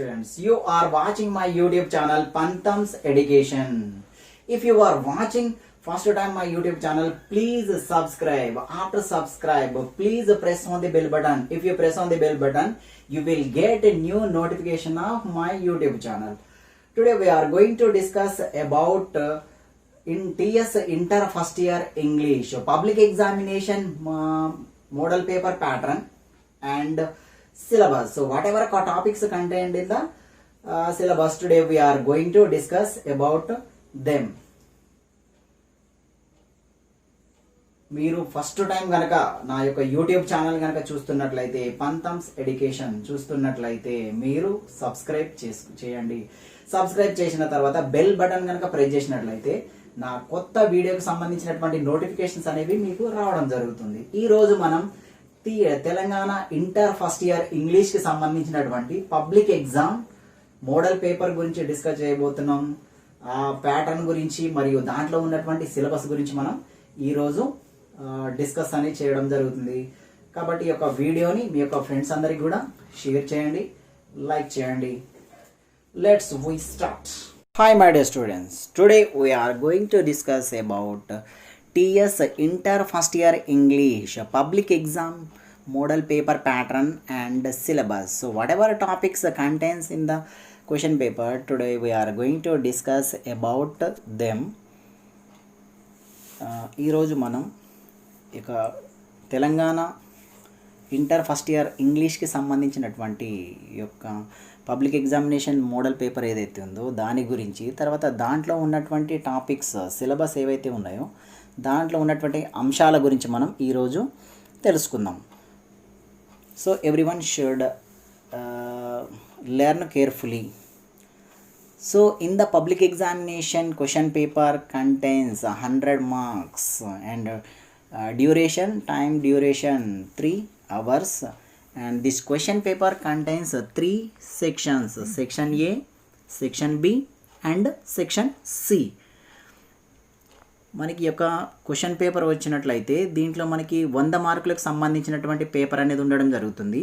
Students, you are watching my YouTube channel Pantham's Education. If you are watching first time my YouTube channel, please subscribe. After subscribe, please press on the bell button. If you press on the bell button, you will get a new notification of my YouTube channel. Today we are going to discuss about in TS Inter First Year English Public Examination Model Paper Pattern and syllabus. So whatever topics contained in the syllabus, today we are going to discuss about them. మీరు first time కనుక నా యొక్క YouTube channel కనుక చూస్తున్నట్లయితే పంథమ్స్ education చూస్తున్నట్లయితే మీరు subscribe చేయండి. Subscribe చేసిన తర్వాత బెల్ బటన్ కనుక ప్రెస్ చేసినట్లయితే నా కొత్త వీడియోకి సంబంధించినటువంటి నోటిఫికేషన్స్ అనేవి మీకు రావడం జరుగుతుంది. ఈ రోజు మనం తెలంగాణ ఇంటర్ ఫస్ట్ ఇయర్ ఇంగ్లీష్కి సంబంధించినటువంటి పబ్లిక్ ఎగ్జామ్ మోడల్ పేపర్ గురించి డిస్కస్ చేయబోతున్నాం. ఆ ప్యాటర్న్ గురించి మరియు దాంట్లో ఉన్నటువంటి సిలబస్ గురించి మనం ఈరోజు డిస్కస్ అనేది చేయడం జరుగుతుంది. కాబట్టి ఈ యొక్క వీడియోని మీ యొక్క ఫ్రెండ్స్ అందరికి కూడా షేర్ చేయండి, లైక్ చేయండి. Let's we start. Hi my dear students, today we are going to discuss about TS Inter First Year English Public Exam Model Paper Pattern and Syllabus. So whatever topics contains in the question paper, today we are going to discuss about them. ఈరోజు మనం ఇక Telangana inter first year ఇంగ్లీష్కి సంబంధించినటువంటి యొక్క public examination model paper ఏదైతే ఉందో దాని గురించి, తర్వాత దాంట్లో ఉన్నటువంటి టాపిక్స్ సిలబస్ ఏవైతే ఉన్నాయో దాంట్లో ఉన్నటువంటి అంశాల గురించి మనం ఈరోజు తెలుసుకుందాం. So everyone should learn carefully. So in the public examination question paper contains 100 marks and time duration 3 hours, and this question paper contains 3 sections: section A, section B and section C. మనకి యొక్క question paper వచ్చినట్లయితే దీంట్లో మనకి 100 మార్కులకు సంబంధించినటువంటి paper అనేది ఉండడం జరుగుతుంది.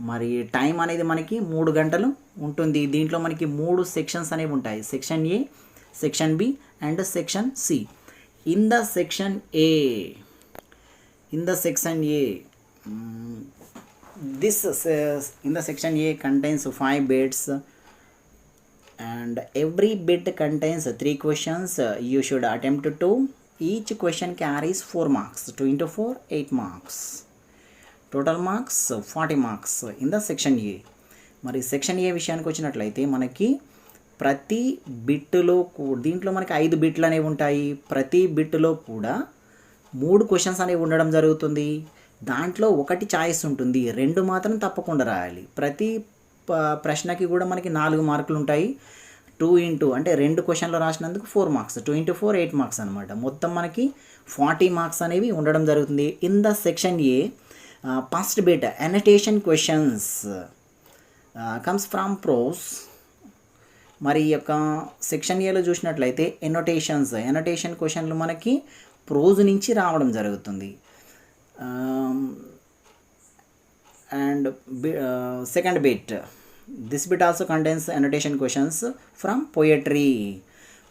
మరి టైం అనేది మనకి 3 గంటలు ఉంటుంది. దీంట్లో మనకి 3 సెక్షన్స్ అనేవి ఉంటాయి: section A, section B and section C. In the section A contains 5 bits and every bit contains 3 questions. You should attempt 2. Each question carries 4 marks. 2 into 4, 8 marks. Total marks 40 marks in the section A. మరి section ఏ విషయానికి వచ్చినట్లయితే మనకి ప్రతి బిట్లో దీంట్లో మనకి 5 బిట్లు అనేవి ఉంటాయి. ప్రతి బిట్లో కూడా 3 క్వశ్చన్స్ అనేవి ఉండడం జరుగుతుంది. దాంట్లో ఒకటి చాయిస్ ఉంటుంది, 2 మాత్రం తప్పకుండా రాయాలి. ప్రతి ప్రశ్నకి కూడా మనకి 4 మార్కులు ఉంటాయి. 2 into అంటే 2 క్వశ్చన్లు రాసినందుకు 4 మార్క్స్, 2 into 4 8 మార్క్స్ అనమాట. మొత్తం మనకి 40 మార్క్స్ అనేవి ఉండడం జరుగుతుంది. In the section A first bit annotation questions comes from prose. మరి ఈ యొక్క సెక్షన్ ఏలో చూసినట్లయితే ఎనోటేషన్ క్వశ్చన్లు మనకి ప్రోజ్ నుంచి రావడం జరుగుతుంది. And second bit, this bit also contains annotation questions from poetry.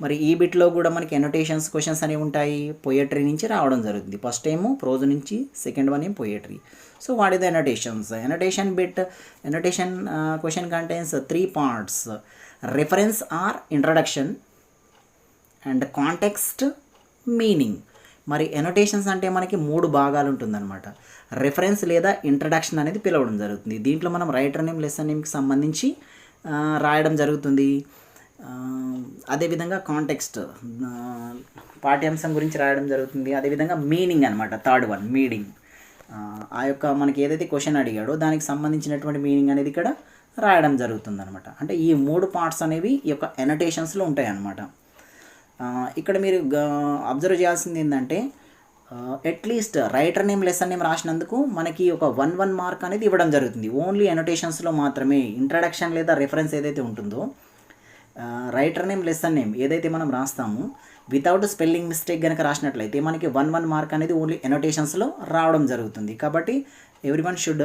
మరి ఈ బిట్లో కూడా మనకి అనోటేషన్స్ క్వశ్చన్స్ అనేవి ఉంటాయి, పోయట్రీ నుంచి రావడం జరుగుతుంది. ఫస్ట్ ఏమో ప్రోజ్ నుంచి, సెకండ్ వన్ ఏమో poetry. So what is the annotations? Annotation question contains 3 parts: reference or introduction and context, meaning. మరి ఎనోటేషన్స్ అంటే మనకి 3 భాగాలు ఉంటుందన్నమాట. రెఫరెన్స్ లేదా ఇంట్రడక్షన్ అనేది పిలవడం జరుగుతుంది. దీంట్లో మనం రైటర్ నేమ్, లెసన్ నేమ్కి సంబంధించి రాయడం జరుగుతుంది. అదేవిధంగా కాంటెక్స్ట్ పాఠ్యాంశం గురించి రాయడం జరుగుతుంది. అదేవిధంగా మీనింగ్ అనమాట, థర్డ్ వన్ మీనింగ్. ఆ యొక్క మనకి ఏదైతే క్వశ్చన్ అడిగాడో దానికి సంబంధించినటువంటి మీనింగ్ అనేది ఇక్కడ రాయడం జరుగుతుంది అనమాట. అంటే ఈ 3 పార్ట్స్ అనేవి ఈ యొక్క ఎనోటేషన్స్లో ఉంటాయి అన్నమాట. ఇక్కడ మీరు అబ్జర్వ్ చేయాల్సింది ఏంటంటే at least writer name, lesson name రాసినందుకు మనకి ఒక 1 మార్క్ అనేది ఇవ్వడం జరుగుతుంది. ఓన్లీ ఎనోటేషన్స్లో మాత్రమే. ఇంట్రడక్షన్ లేదా రెఫరెన్స్ ఏదైతే ఉంటుందో, రైటర్ నేమ్, లెసన్ నేమ్ ఏదైతే మనం రాస్తామో వితౌట్ స్పెల్లింగ్ మిస్టేక్ కనుక రాసినట్లయితే మనకి 1 మార్క్ అనేది ఓన్లీ ఎనోటేషన్స్లో రావడం జరుగుతుంది. కాబట్టి everyone should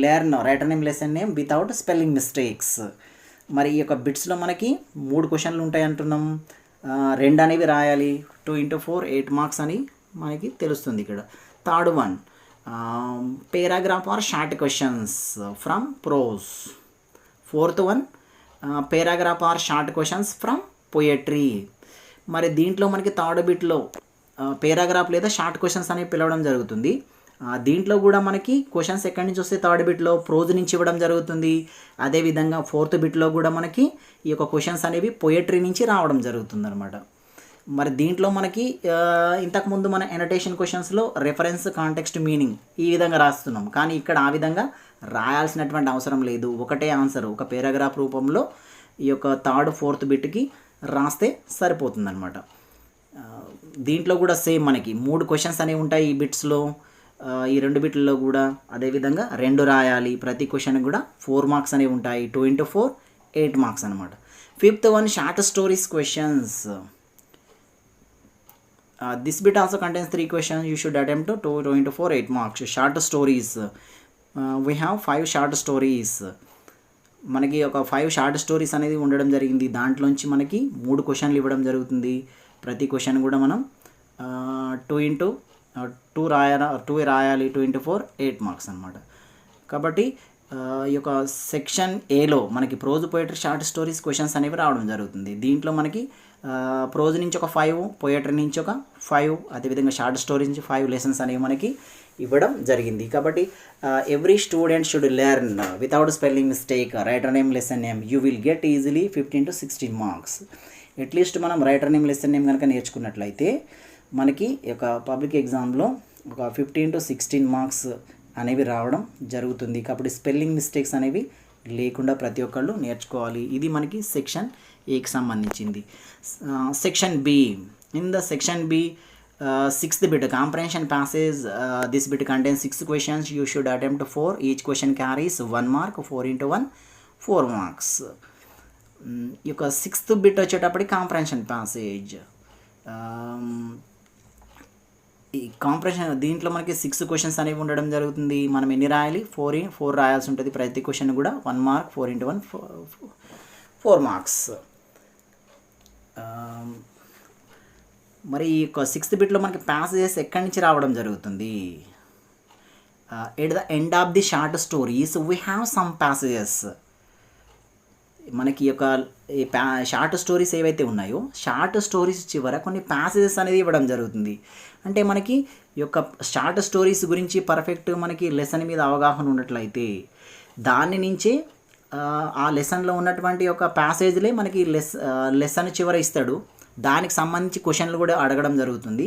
learn writer name lesson name without spelling mistakes. మరి ఈ యొక్క బిట్స్లో మనకి 3 క్వశ్చన్లు ఉంటాయి అంటున్నాం. 2 అనేవి రాయాలి. 2 × 4 8 మార్క్స్ అని మనకి తెలుస్తుంది ఇక్కడ. Third one paragraph or short questions from prose. Fourth one paragraph or short questions from poetry. మరి దీంట్లో మనకి థర్డ్ బిట్లో పేరాగ్రాఫ్ లేదా షార్ట్ క్వశ్చన్స్ అనేవి పిలవడం జరుగుతుంది. దీంట్లో కూడా మనకి క్వశ్చన్స్ ఎక్కడి నుంచి వస్తే థర్డ్ బిట్లో ప్రోజ్ నుంచి ఇవ్వడం జరుగుతుంది. అదేవిధంగా ఫోర్త్ బిట్లో కూడా మనకి ఈ యొక్క క్వశ్చన్స్ అనేవి పోయట్రీ నుంచి రావడం జరుగుతుంది అనమాట. మరి దీంట్లో మనకి ఇంతకుముందు మన ఎనోటేషన్ క్వశ్చన్స్లో రెఫరెన్స్, కాంటెక్స్ట్, మీనింగ్ ఈ విధంగా రాస్తున్నాం. కానీ ఇక్కడ ఆ విధంగా రాయాల్సినటువంటి అవసరం లేదు. ఒకటే ఆన్సర్ ఒక పేరాగ్రాఫ్ రూపంలో ఈ యొక్క థర్డ్ ఫోర్త్ బిట్కి రాస్తే సరిపోతుందన్నమాట. దీంట్లో కూడా సేమ్ మనకి 3 క్వశ్చన్స్ అనేవి ఉంటాయి ఈ బిట్స్లో. ఈ 2 బిట్లలో కూడా అదేవిధంగా 2 రాయాలి. ప్రతి క్వశ్చన్ కూడా 4 మార్క్స్ అనేవి ఉంటాయి. 2 × 4 8 మార్క్స్ అనమాట. Fifth one short stories questions. This bit also contains 3 questions. You should attempt to 2 × 4 8 marks. Short stories. We have 5 short stories. మనకి ఒక 5 షార్ట్ స్టోరీస్ అనేది ఉండడం జరిగింది. దాంట్లోంచి మనకి 3 క్వశ్చన్లు ఇవ్వడం జరుగుతుంది. ప్రతి క్వశ్చన్ కూడా మనం 2 × 2 రాయాలి. 2 × 4 8 మార్క్స్ అనమాట. కాబట్టి ఈ యొక్క సెక్షన్ ఏలో మనకి prose, poetry, short stories questions అనేవి రావడం జరుగుతుంది. దీంట్లో మనకి ప్రోజ్ నుంచి ఒక 5, పోయట్రీ నుంచి ఒక 5, అదేవిధంగా షార్ట్ స్టోరీ నుంచి 5 లెసన్స్ అనేవి మనకి ఇవ్వడం జరిగింది. కాబట్టి every student should learn without spelling mistake writer name lesson name. You will get easily 15 to 16 marks. At least మనం రైటర్ నేమ్ లెసన్ నేమ్ కనుక నేర్చుకున్నట్లయితే మనకి ఒక పబ్లిక్ ఎగ్జామ్లో ఒక 15 to 16 మార్క్స్ అనేవి రావడం జరుగుతుంది. కాబట్టి స్పెల్లింగ్ మిస్టేక్స్ అనేవి లేకుండా ప్రతి ఒక్కళ్ళు నేర్చుకోవాలి. ఇది మనకి సెక్షన్ ఏకి సంబంధించింది. Section B. In the section B 6th bit comprehension passage. This bit contains 6 questions. You should attempt 4. Each question carries 1 mark. 4 × 1 4 marks. ఈ యొక్క 6th bit వచ్చేటప్పటికి కాంప్రహెన్షన్ ప్యాసేజ్. ఈ కాంప్రహెన్షన్ దీంట్లో మనకి 6 క్వశ్చన్స్ అనేవి ఉండడం జరుగుతుంది. మనం ఎన్ని రాయాలి? 4 రాయాల్సి ఉంటుంది. ప్రతి క్వశ్చన్ కూడా 1 మార్క్. 4 × 1 4 మార్క్స్. మరి ఈ యొక్క 6th బిట్లో మనకి ప్యాసేజెస్ ఎక్కడి నుంచి రావడం జరుగుతుంది? At the end of the short stories we have some passages. మనకి యొక్క షార్ట్ స్టోరీస్ ఏవైతే ఉన్నాయో షార్ట్ స్టోరీస్ చివర కొన్ని ప్యాసేజెస్ అనేది ఇవ్వడం జరుగుతుంది. అంటే మనకి ఈ యొక్క షార్ట్ స్టోరీస్ గురించి పర్ఫెక్ట్ మనకి లెసన్ మీద అవగాహన ఉన్నట్లయితే దాని నుంచి ఆ లెసన్లో ఉన్నటువంటి ఒక ప్యాసేజ్లే మనకి లెసన్ చివర ఇస్తాడు. దానికి సంబంధించి క్వశ్చన్లు కూడా అడగడం జరుగుతుంది.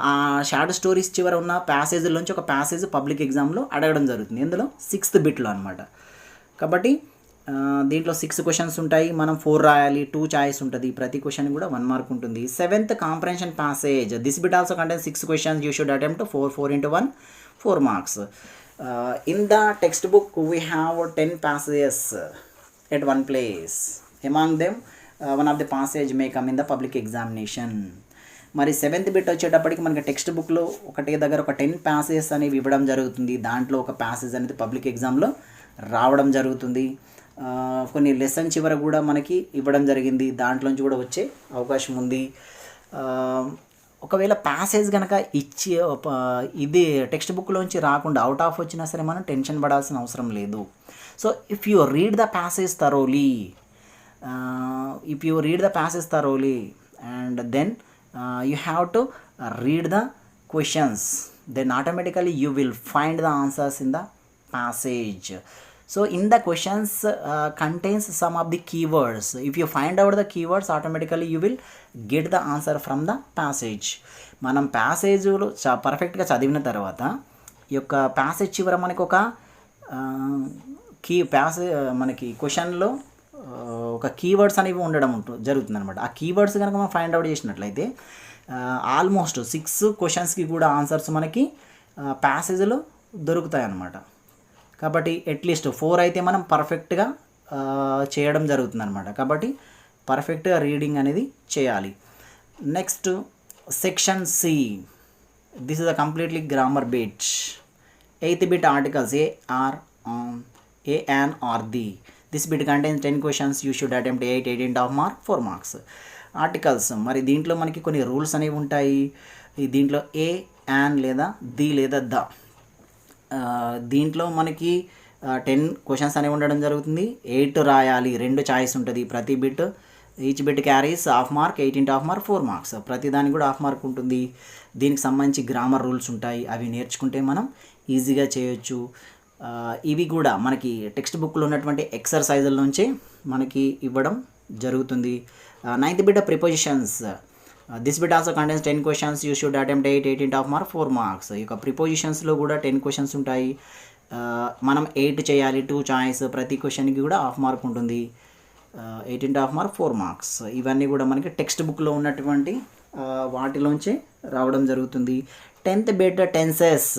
ఆ షార్ట్ స్టోరీస్ చివర ఉన్న ప్యాసేజ్లోంచి ఒక ప్యాసేజ్ పబ్లిక్ ఎగ్జామ్లో అడగడం జరుగుతుంది. ఇందులో 6th బిట్లో అనమాట. కాబట్టి దీంట్లో 6 క్వశ్చన్స్ ఉంటాయి. మనం 4 రాయాలి. 2 చాయిస్ ఉంటుంది. ప్రతి క్వశ్చన్ కూడా 1 మార్క్ ఉంటుంది. 7th comprehension passage. This bit also contains 6 questions. You should attempt 4 × 1 4 marks. In the textbook we have 10 passages at one place. Among them one of the passage may come in the public examination. మరి 7th bit వచ్చేటప్పటికి మనకి text బుక్లో ఒకటే దగ్గర ఒక 10 passages అనేవి ఇవ్వడం జరుగుతుంది. దాంట్లో ఒక ప్యాసేజ్ అనేది పబ్లిక్ ఎగ్జామ్లో రావడం జరుగుతుంది. కొన్ని లెసన్ చివర కూడా మనకి ఇవ్వడం జరిగింది. దాంట్లోంచి కూడా వచ్చే అవకాశం ఉంది. ఒకవేళ ప్యాసేజ్ కనుక ఇచ్చి ఇది టెక్స్ట్ బుక్లోంచి రాకుండా అవుట్ ఆఫ్ వచ్చినా సరే మనం టెన్షన్ పడాల్సిన అవసరం లేదు. So if you read the passage thoroughly and then you have to read the questions, then automatically you will find the answers in the passage. So in the questions contains some of the keywords. If you find out the keywords, automatically you will get the answer from the passage. మనం ప్యాసేజ్లో పర్ఫెక్ట్గా చదివిన తర్వాత ఈ యొక్క passage చివర మనకి ఒక మనకి క్వశ్చన్లో ఒక కీవర్డ్స్ అనేవి ఉండడం జరుగుతుంది అనమాట. ఆ కీవర్డ్స్ కనుక మనం ఫైండ్ అవుట్ చేసినట్లయితే ఆల్మోస్ట్ 6 క్వశ్చన్స్కి కూడా ఆన్సర్స్ మనకి ప్యాసేజ్లో దొరుకుతాయి అన్నమాట. కాబట్టి అట్లీస్ట్ 4 అయితే మనం పర్ఫెక్ట్గా చేయడం జరుగుతుంది అనమాట. కాబట్టి పర్ఫెక్ట్గా రీడింగ్ అనేది చేయాలి. Next section C, this is a completely grammar bit. 8th bit articles a, are, a, an, or the. This bit contains 10 questions. You should attempt 8, 18 of mark, 4 marks. Articles మరి దీంట్లో మనకి కొన్ని రూల్స్ అనేవి ఉంటాయి. దీంట్లో ఏ, an లేదా the లేదా the, దీంట్లో మనకి 10 క్వశ్చన్స్ అనేవి ఉండడం జరుగుతుంది. 8 రాయాలి, 2 చాయిస్ ఉంటుంది ప్రతి bit. Each bit carries half mark, 18 half mark, 4 marks. ప్రతి దానికి కూడా హాఫ్ మార్క్ ఉంటుంది. దీనికి సంబంధించి గ్రామర్ రూల్స్ ఉంటాయి, అవి నేర్చుకుంటే మనం ఈజీగా చేయొచ్చు. ఇవి కూడా మనకి టెక్స్ట్ బుక్లో ఉన్నటువంటి ఎక్సర్సైజుల నుంచే మనకి ఇవ్వడం జరుగుతుంది. 9th bit prepositions. This bit also contains 10 questions. You should attempt 8, 18 half mark, 4 marks. ఈ యొక్క ప్రిపోజిషన్స్లో కూడా 10 క్వశ్చన్స్ ఉంటాయి. మనం 8 చేయాలి, 2 చాయిస్. ప్రతి క్వశ్చన్కి కూడా హాఫ్ మార్క్ ఉంటుంది. 18 హాఫ్ మార్క్, 4 మార్క్స్. ఇవన్నీ కూడా మనకి టెక్స్ట్ బుక్లో ఉన్నటువంటి వాటిలోంచే రావడం జరుగుతుంది. 10th bit tenses.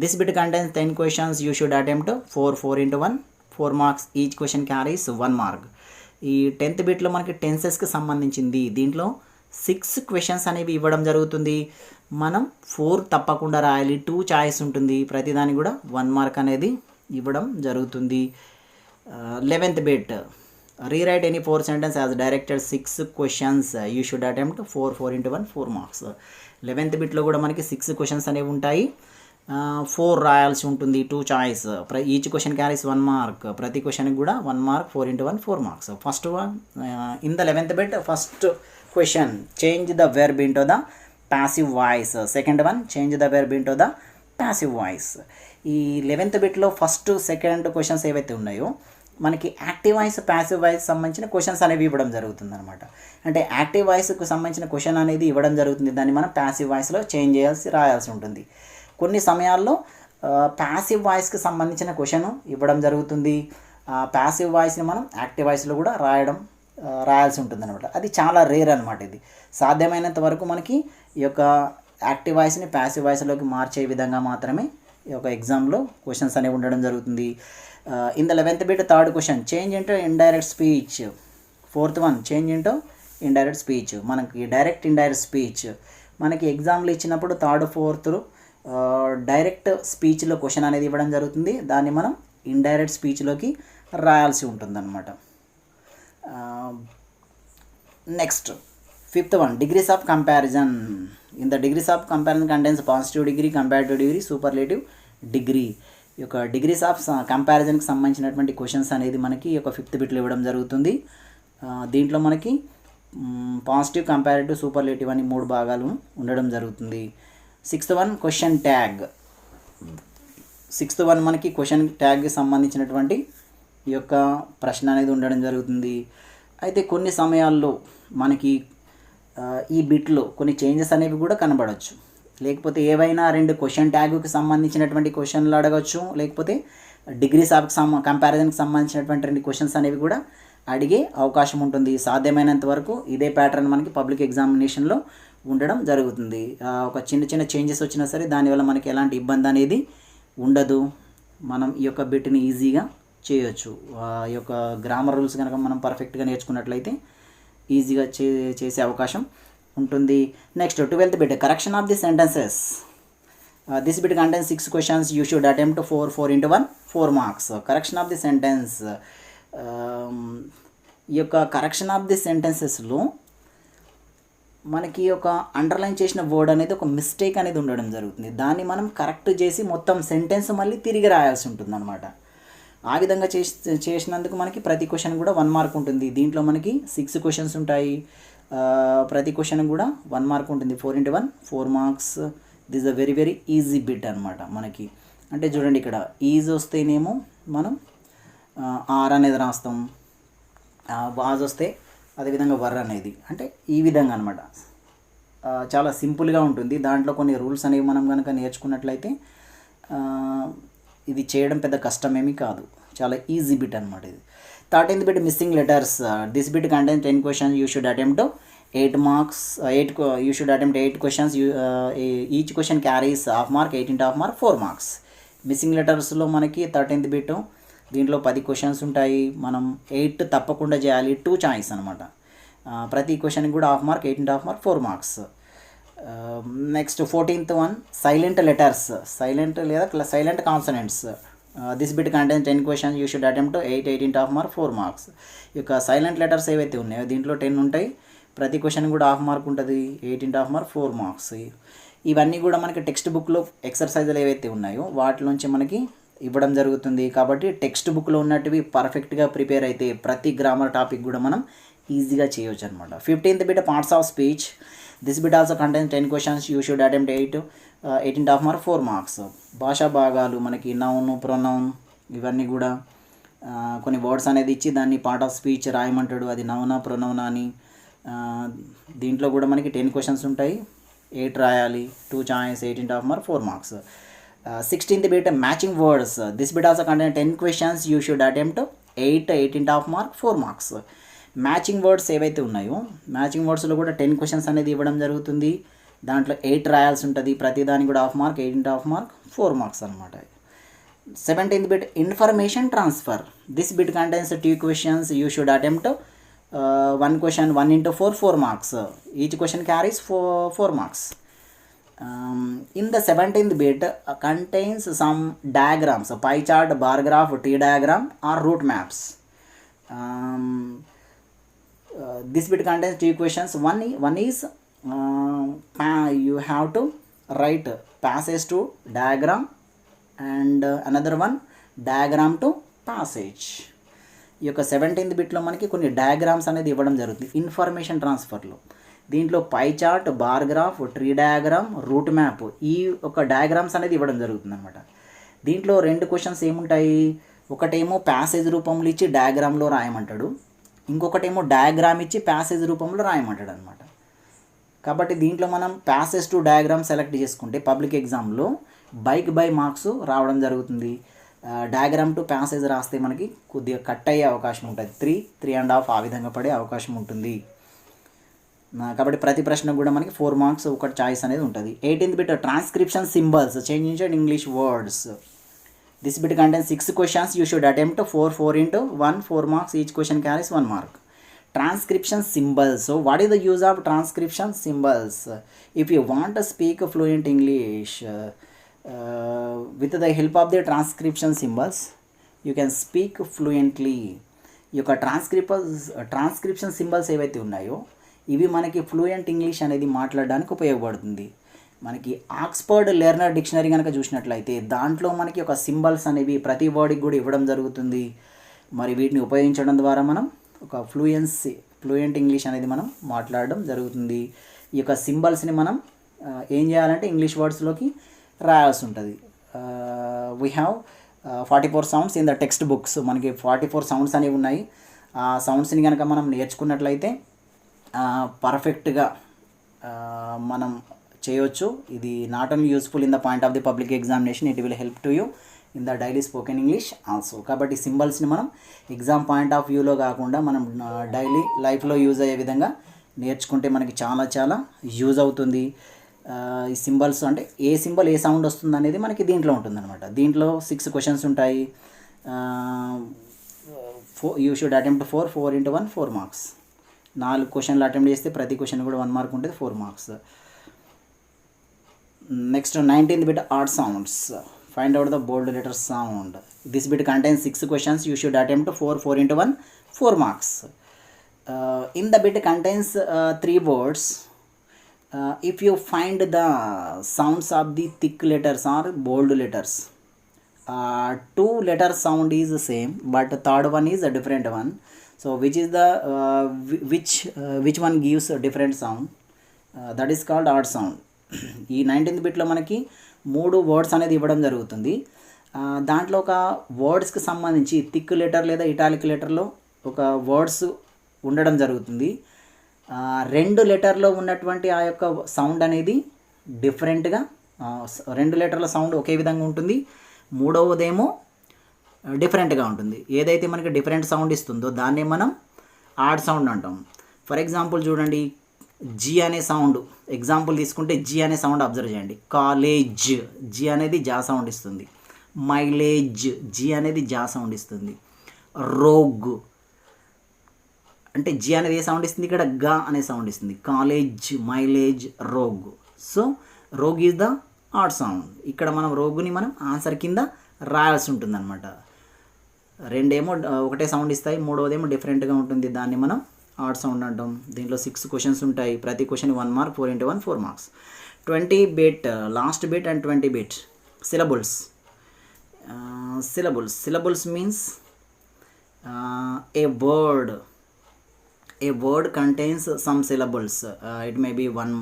This bit contains 10 questions. You should attempt 4 into 1, 4 marks. Each question carries 1 mark. ఈ 10th బిట్లో మనకి టెన్సెస్కి సంబంధించింది. దీంట్లో 6 questions అనేవి ఇవ్వడం జరుగుతుంది. మనం 4 తప్పకుండా రాయాలి. 2 చాయిస్ ఉంటుంది. ప్రతిదానికి కూడా 1 మార్క్ అనేది ఇవ్వడం జరుగుతుంది. 11th bit, rewrite any 4 sentences as directed. 6 questions. You should attempt 4 into 1, 4 marks. 11th బిట్లో కూడా మనకి 6 questions అనేవి ఉంటాయి. 4 రాయాల్సి ఉంటుంది, 2 choice. Each question carries 1 mark. ప్రతి క్వశ్చన్కి కూడా 1 mark. 4 into 1, 4 marks. First one in the 11th bit, first question, change the verb into the passive voice. Second one, change the verb into the passive voice. ఈ 11th బిట్లో first, second questions ఏవైతే ఉన్నాయో మనకి active voice, passive voice సంబంధించిన questions అనేవి ఇవ్వడం జరుగుతుంది అనమాట. అంటే యాక్టివ్ వాయిస్కి సంబంధించిన క్వశ్చన్ అనేది ఇవ్వడం జరుగుతుంది, దాన్ని మనం ప్యాసివ్ వాయిస్లో చేంజ్ రాయాల్సి ఉంటుంది. కొన్ని సమయాల్లో ప్యాసివ్ వాయిస్కి సంబంధించిన క్వశ్చన్ ఇవ్వడం జరుగుతుంది. ప్యాసివ్ వాయిస్ని మనం యాక్టివ్ వాయిస్లో కూడా రాయాల్సి ఉంటుంది అనమాట. అది చాలా రేర్ అనమాట. ఇది సాధ్యమైనంత వరకు మనకి ఈ యొక్క యాక్టివ్ వాయిస్ని ప్యాసివ్ వాయిస్లోకి మార్చే విధంగా మాత్రమే ఈ యొక్క ఎగ్జామ్లో క్వశ్చన్స్ అనేవి ఉండడం జరుగుతుంది. In the 11th bit, third question, change into indirect speech. 4th one, change into indirect speech. మనకి డైరెక్ట్, ఇండైరెక్ట్ స్పీచ్ మనకి ఎగ్జామ్లు ఇచ్చినప్పుడు 3rd, 4th డైరెక్ట్ స్పీచ్లో క్వశ్చన్ అనేది ఇవ్వడం జరుగుతుంది. దాన్ని మనం ఇండైరెక్ట్ స్పీచ్లోకి రాయాల్సి ఉంటుందన్నమాట. Next 5th one, degrees of comparison. In the degrees of comparison contains positive degree, comparative degree, superlative degree. ఈ యొక్క డిగ్రీస్ ఆఫ్ కంపారిజన్కి సంబంధించినటువంటి క్వశ్చన్స్ అనేది మనకి ఈ యొక్క 5th బిట్లో ఇవ్వడం జరుగుతుంది. దీంట్లో మనకి పాజిటివ్, కంపారిటివ్, సూపర్లేటివ్ అని 3 భాగాలు ఉండడం జరుగుతుంది. 6th one, question tag. 6th one మనకి క్వశ్చన్ ట్యాగ్కి సంబంధించినటువంటి ఈ యొక్క ప్రశ్న అనేది ఉండడం జరుగుతుంది. అయితే కొన్ని సమయాల్లో మనకి ఈ బిట్లో కొన్ని చేంజెస్ అనేవి కూడా కనబడవచ్చు. లేకపోతే ఏవైనా 2 క్వశ్చన్ ట్యాగ్కి సంబంధించినటువంటి క్వశ్చన్లు అడగచ్చు, లేకపోతే డిగ్రీస్ ఆఫ్ కంపారిజన్కి సంబంధించినటువంటి 2 క్వశ్చన్స్ అనేవి కూడా అడిగే అవకాశం ఉంటుంది. సాధ్యమైనంత వరకు ఇదే ప్యాటర్న్ మనకి పబ్లిక్ ఎగ్జామినేషన్లో ఉండడం జరుగుతుంది. ఒక చిన్న చిన్న చేంజెస్ వచ్చినా సరే దానివల్ల మనకి ఎలాంటి ఇబ్బంది అనేది ఉండదు. మనం ఈ యొక్క బిట్ని ఈజీగా చేయొచ్చు. ఈ యొక్క గ్రామర్ రూల్స్ కనుక మనం పర్ఫెక్ట్గా నేర్చుకున్నట్లయితే ఈజీగా చేసే అవకాశం ఉంటుంది. Next 12th bit, correction of the sentences. This bit contains 6 questions. You should attempt 4 into 1, 4 marks. Correction of the sentence. ఈ యొక్క కరెక్షన్ ఆఫ్ ది సెంటెన్సెస్లో మనకి ఒక అండర్లైన్ చేసిన వర్డ్ అనేది ఒక మిస్టేక్ అనేది ఉండడం జరుగుతుంది. దాన్ని మనం కరెక్ట్ చేసి మొత్తం సెంటెన్స్ మళ్ళీ తిరిగి రాయాల్సి ఉంటుంది అనమాట. ఆ విధంగా చేసినందుకు మనకి ప్రతి క్వశ్చన్ కూడా 1 మార్క్ ఉంటుంది. దీంట్లో మనకి 6 questions ఉంటాయి. ప్రతి క్వశ్చన్ కూడా 1 మార్క్ ఉంటుంది. 4 into 1, 4 marks. This a very very easy bit అనమాట మనకి. అంటే చూడండి, ఇక్కడ ఈజ్ వస్తేనేమో మనం ఆర్ అనేది రాస్తాం, వాజ్ వస్తే అదేవిధంగా వర్ అనేది, అంటే ఈ విధంగా అనమాట. చాలా సింపుల్గా ఉంటుంది. దాంట్లో కొన్ని రూల్స్ అనేవి మనం కనుక నేర్చుకున్నట్లయితే ఇది చేయడం పెద్ద కష్టమేమీ కాదు, చాలా ఈజీ బిట్ అనమాట ఇది. 13th bit, missing letters. This bit contains 10 questions. You should attempt 8 marks. You should attempt 8 questions. Each question carries half mark, 18 half mark, 4 marks. Missing లెటర్స్లో మనకి 13th బిట్, దీంట్లో 10 questions ఉంటాయి. మనం 8 తప్పకుండా చేయాలి. 2 చాయిస్ అనమాట. ప్రతి క్వశ్చన్కి కూడా half mark, 8 into half mark 4 marks. Next 14th one silent letters, silent లేదా silent consonants. This bit contains 10 questions, you should attempt 8 into half mark 4 marks. ఈ యొక్క సైలెంట్ లెటర్స్ ఏవైతే ఉన్నాయో దీంట్లో 10 ఉంటాయి, ప్రతి క్వశ్చన్ కూడా హాఫ్ మార్క్ ఉంటుంది, 8 into half mark 4 marks. ఇవన్నీ కూడా మనకి టెక్స్ట్ బుక్లో ఎక్సర్సైజులు ఏవైతే ఉన్నాయో వాటి నుంచి మనకి ఇవ్వడం జరుగుతుంది. కాబట్టి టెక్స్ట్ బుక్లో ఉన్నటివి పర్ఫెక్ట్గా ప్రిపేర్ అయితే ప్రతి గ్రామర్ టాపిక్ కూడా మనం ఈజీగా చేయవచ్చు అనమాట. 15th bit parts of speech. This bit also contains 10 questions, you should attempt 8 into half mark 4 marks. భాషా భాగాలు మనకి నౌన్, ప్రొనౌన్ ఇవన్నీ కూడా కొన్ని వర్డ్స్ అనేది ఇచ్చి దాన్ని పార్ట్ ఆఫ్ స్పీచ్ రాయమంటాడు, అది నౌనా ప్రొనౌనా అని. దీంట్లో కూడా మనకి 10 questions ఉంటాయి, 8 రాయాలి, 2 choice, 8 into half mark 4 marks. 16th bit matching words. This bit also contains 10 questions, you should attempt 8 into half mark 4 marks. Matching words ఏవైతే ఉన్నాయో మ్యాచింగ్ వర్డ్స్లో కూడా 10 questions అనేది ఇవ్వడం జరుగుతుంది, దాంట్లో 8 రాయాల్సి ఉంటుంది, ప్రతిదానికి కూడా half mark, 8 into half mark 4 marks అనమాట. 17th bit information transfer. This bit contains 2 questions, you should attempt 1 question 1 into 4 marks. Each question carries 4 marks. In the 17th bit contains some diagrams, pie chart, bar graph, T diagram or route maps. This bit contains 2 questions. One is you have to write passage to diagram and another one diagram to passage. ఈ యొక్క 17th బిట్లో మనకి కొన్ని diagrams అనేది ఇవ్వడం జరుగుతుంది information ట్రాన్స్ఫర్లో. దీంట్లో pie chart, bar graph, tree diagram, route map ఈ ఒక డయాగ్రామ్స్ అనేది ఇవ్వడం జరుగుతుంది అనమాట. దీంట్లో 2 questions ఏముంటాయి, ఒకటేమో ప్యాసేజ్ రూపంలో ఇచ్చి డయాగ్రామ్లో రాయమంటాడు, ఇంకొకటేమో డయాగ్రామ్ ఇచ్చి ప్యాసేజ్ రూపంలో రాయమంటాడు అనమాట. కాబట్టి దీంట్లో మనం ప్యాసేజ్ టు డయాగ్రామ్ సెలెక్ట్ చేసుకుంటే పబ్లిక్ ఎగ్జామ్లో బై మార్క్స్ రావడం జరుగుతుంది. డయాగ్రామ్ టు ప్యాసేజ్ రాస్తే మనకి కొద్దిగా కట్ అయ్యే అవకాశం ఉంటుంది, 3.5 ఆ విధంగా పడే అవకాశం ఉంటుంది. కాబట్టి ప్రతి ప్రశ్న కూడా మనకి 4 marks ఒక చాయిస్ అనేది ఉంటుంది. 18th bit transcription symbols, change English words. This bit contains 6 questions, you should attempt 4 into 1 4 marks, each question carries 1 mark. Transcription symbols. So what is the use of transcription symbols? If you want to speak fluent English with the help of the transcription symbols, you can speak fluently. ఈ యొక్క transcription symbols ఏవైతే ఉన్నాయో ఇవి మనకి fluent English అనేది మాట్లాడడానికి ఉపయోగపడుతుంది. మనకి ఆక్స్ఫర్డ్ లెర్నర్ డిక్షనరీ కనుక చూసినట్లయితే దాంట్లో మనకి ఒక సింబల్స్ అనేవి ప్రతి వర్డ్కి కూడా ఇవ్వడం జరుగుతుంది. మరి వీటిని ఉపయోగించడం ద్వారా మనం ఒక ఫ్లూయెంట్ ఇంగ్లీష్ అనేది మనం మాట్లాడడం జరుగుతుంది. ఈ యొక్క సింబల్స్ని మనం ఏం చేయాలంటే ఇంగ్లీష్ వర్డ్స్లోకి రాయాల్సి ఉంటుంది. We have 44 sounds in the text books. మనకి 44 sounds అనేవి ఉన్నాయి. ఆ సౌండ్స్ని కనుక మనం నేర్చుకున్నట్లయితే పర్ఫెక్ట్గా మనం చేయొచ్చు. ఇది not only useful in the point of the public examination, it will help to you in the daily spoken English also. కాబట్టి సింబల్స్ని మనం ఎగ్జామ్ పాయింట్ ఆఫ్ వ్యూలో కాకుండా మనం డైలీ లైఫ్లో యూజ్ అయ్యే విధంగా నేర్చుకుంటే మనకి చాలా యూజ్ అవుతుంది. ఈ సింబల్స్ అంటే ఏ సింబల్ ఏ సౌండ్ వస్తుంది అనేది మనకి దీంట్లో ఉంటుందన్నమాట. దీంట్లో 6 questions ఉంటాయి. You should attempt 4 into 1 4 marks. 4 questions attempt చేస్తే ప్రతి క్వశ్చన్ కూడా 1 mark ఉంటుంది, 4 marks. Next 19th bit odd sounds. Find out the bold letter sound. This bit contains 6 questions, you should attempt 4 into 1 4 marks. In the bit contains 3 words. If you find the sounds of the thick letters or bold letters, 2 letter sound is the same but third one is a different one. So which is the which one gives a different sound? That is called odd sound. ఈ 19th బిట్లో మనకి 3 words అనేది ఇవ్వడం జరుగుతుంది. దాంట్లో ఒక వర్డ్స్కి సంబంధించి thick letter లేదా italic లెటర్లో ఒక వర్డ్స్ ఉండడం జరుగుతుంది. 2 లెటర్లో ఉన్నటువంటి ఆ యొక్క సౌండ్ అనేది డిఫరెంట్గా, 2 లెటర్ల సౌండ్ ఒకే విధంగా ఉంటుంది, 3వదేమో డిఫరెంట్గా ఉంటుంది. ఏదైతే మనకి డిఫరెంట్ సౌండ్ ఇస్తుందో దాన్నే మనం ఆడ్ సౌండ్ అంటాం. ఫర్ ఎగ్జాంపుల్ చూడండి, జీ అనే సౌండ్ ఎగ్జాంపుల్ తీసుకుంటే జీ అనే సౌండ్ అబ్జర్వ్ చేయండి. కాలేజ్ జీ అనేది జా సౌండ్ ఇస్తుంది. మైలేజ్ జీ అనేది జా సౌండ్ ఇస్తుంది. రోగ్ అంటే జి అనేది ఏ సౌండ్ ఇస్తుంది, ఇక్కడ గా అనే సౌండ్ ఇస్తుంది. College, mileage, rogue. So rogue is the odd sound. ఇక్కడ మనం రోగుని మనం ఆన్సర్ కింద రాయాల్సి ఉంటుంది అనమాట. రెండేమో ఒకటే సౌండ్ ఇస్తాయి, మూడవదేమో డిఫరెంట్గా ఉంటుంది, దాన్ని మనం ఆడ్ సౌండ్ అంటాం. దీంట్లో 6 క్వశ్చన్స్ ఉంటాయి, ప్రతి question 1 mark, 4 into 1 4 marks. 20 bit last bit and 20 bit syllables. Syllables means a word contains some syllables. It may be one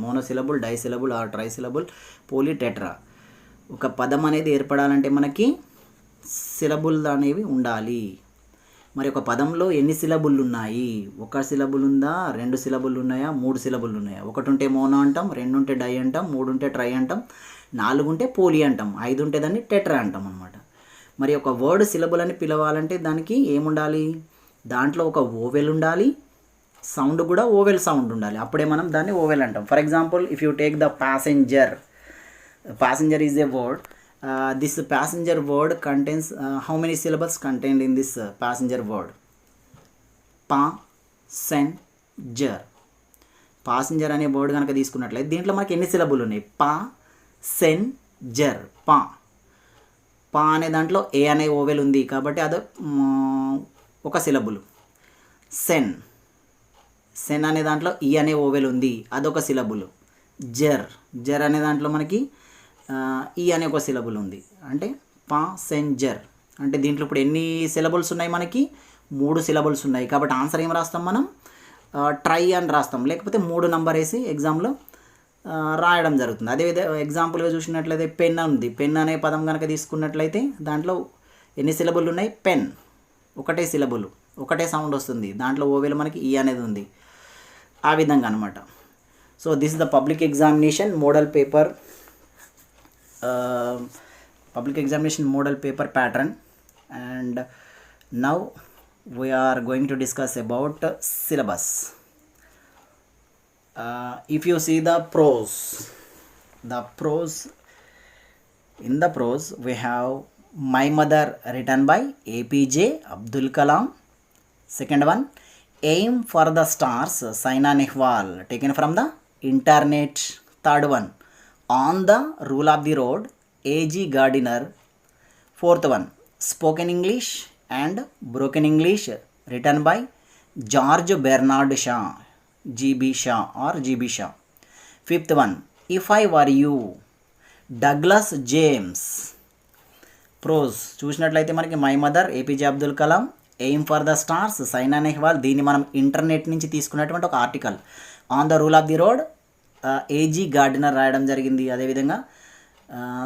monosyllable, disyllable or trisyllable, poly, tetra. ఒక పదం అనేది ఏర్పడాలంటే మనకి సిలబుల్ అనేవి ఉండాలి. మరి ఒక పదంలో ఎన్ని సిలబుల్ ఉన్నాయి? ఒక సిలబుల్ ఉందా, 2 సిలబుల్ ఉన్నాయా, 3 సిలబుల్ ఉన్నాయా? 1 ఉంటే మోనో అంటాం, 2 ఉంటే డై అంటాం, 3 ఉంటే ట్రై అంటాం, 4 ఉంటే పోలి అంటాం, 5 ఉంటే దాన్ని టెట్రా అంటాం అనమాట. మరి ఒక వర్డ్ సిలబుల్ అని పిలవాలంటే దానికి ఏముండాలి? దాంట్లో ఒక ఓవెల్ ఉండాలి, సౌండ్ కూడా ఓవెల్ సౌండ్ ఉండాలి, అప్పుడే మనం దాన్ని ఓవెల్ అంటాం. For example, if you take the passenger is a word. This passenger word contains how many syllables contained in this passenger word? Passenger. Passenger అనే వర్డ్ కనుక తీసుకున్నట్లయితే దీంట్లో మనకి ఎన్ని సిలబుల్ ఉన్నాయి? passenger. పా అనే దాంట్లో ఏ అనే ఓవెల్ ఉంది కాబట్టి అది ఒక సిలబుల్. సెన్ అనే దాంట్లో ఈ అనే ఓవెల్ ఉంది, అదొక సిలబుల్. జర్ అనే దాంట్లో మనకి ఈ అనే ఒక సిలబుల్ ఉంది, అంటే పాసెంజర్. అంటే దీంట్లో ఇప్పుడు ఎన్ని సిలబుల్స్ ఉన్నాయి? మనకి 3 సిలబుల్స్ ఉన్నాయి. కాబట్టి ఆన్సర్ ఏం రాస్తాం మనం? ట్రై అని రాస్తాం, లేకపోతే 3 నంబర్ వేసి ఎగ్జామ్లో రాయడం జరుగుతుంది. అదేవిధంగా ఎగ్జాంపుల్గా చూసినట్లయితే పెన్ ఉంది. పెన్ అనే పదం కనుక తీసుకున్నట్లయితే దాంట్లో ఎన్ని సిలబుల్ ఉన్నాయి? పెన్, ఒకటే సిలబుల్, ఒకటే సౌండ్ వస్తుంది, దాంట్లో ఓవెల్ మనకి ఈ అనేది ఉంది. ఆ విధంగా అనమాట. So this is the public examination model paper pattern, and now we are going to discuss about syllabus. If you see the prose, in the prose we have My Mother written by APJ Abdul Kalam. Second one, Aim for the Stars, Saina Nehwal, taken from the internet. Third one, On the Rule of the Road, A.G. Gardiner. Fourth one, Spoken English and Broken English, written by George Bernard Shaw, G.B. Shaw or G.B. Shaw. Fifth one, If I Were You, Douglas James. Prose చూసినట్లయితే మనకి my mother APJ Abdul Kalam, aim for the stars Saina Nehwal. దీన్ని మనం internet నుంచి తీసుకున్నటువంటి ఒక article. On the rule of the road A G Gardiner రాయడం జరిగింది. అదేవిధంగా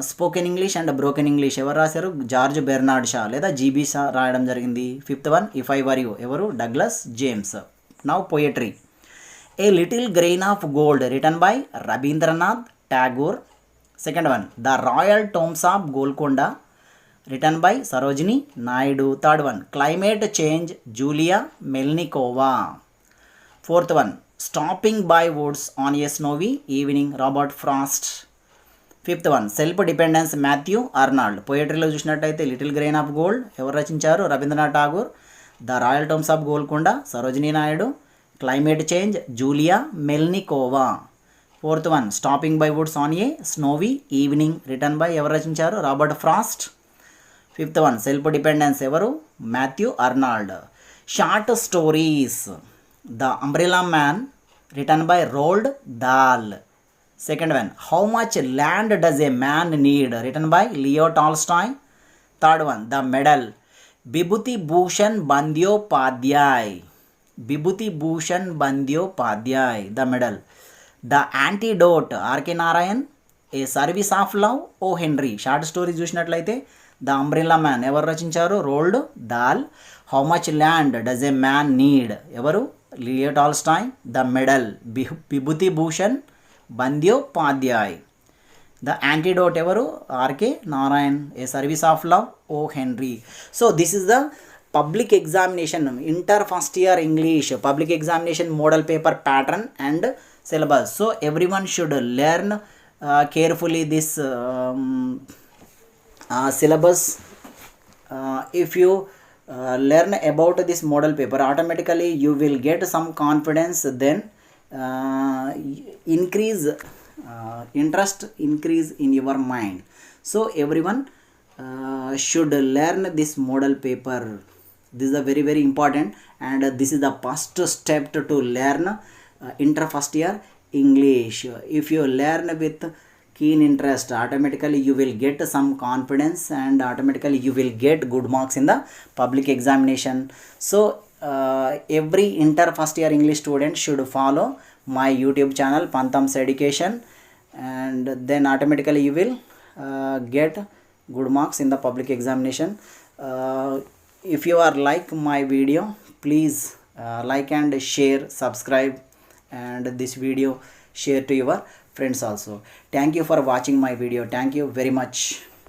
spoken English and broken English ఎవరు రాశారు? జార్జ్ బెర్నార్డ్ షా లేదా జీబీ షా రాయడం జరిగింది. Fifth one, if I were you, ఎవరు? Douglas James. Now poetry. A little grain of gold, written by Rabindranath Tagore. Second one, the royal tombs of Golconda, written by Sarojini Naidu. Third one, climate change, Julia Melnikova. Fourth one, stopping by woods on a snowy evening, Robert Frost. Fifth one, self dependence, Matthew Arnold. పోయట్రీలో చూసినట్టయితే little grain of gold ఎవరు రచించారు? Rabindranath Tagore. The royal tombs of Golconda Sarojini Naidu. Climate change Julia Melnikova. Fourth one, stopping by woods on a snowy evening, written by ఎవరు రచించారు? Robert Frost. Fifth one, self dependence ఎవరు? Matthew Arnold. Short stories, the umbrella man, written by Roald Dahl. Second one, how much land does a man need, written by Leo Tolstoy. Third one, the medal, Bibhuti Bhushan Bandyopadhyay. Bibhuti Bhushan Bandyopadhyay, the medal. The antidote, R K Narayan. A service of love, O Henry. Short story చూసినట్లయితే the umbrella man ఎవరు రచించారు? Roald Dahl. How much land does a man need ఎవరు? Leo Tolstoy. The medal, Vibhuti Bhushan Bandyopadhyay. The antidote ఎవరు? R K Narayan. A service of love, O Henry. So this is the public examination inter first year English public examination model paper pattern and syllabus. So everyone should learn carefully this syllabus. If you learn about this model paper, automatically you will get some confidence, then increase interest increase in your mind. So everyone should learn this model paper. This is a very very important, and this is the first step to learn inter first year English. If you learn with keen interest, automatically you will get some confidence, and automatically you will get good marks in the public examination. So every inter first year English student should follow my YouTube channel Pantham's Education, and then automatically you will get good marks in the public examination. If you are like my video, please like and share, subscribe, and this video share to your friends also. Thank you for watching my video. Thank you very much.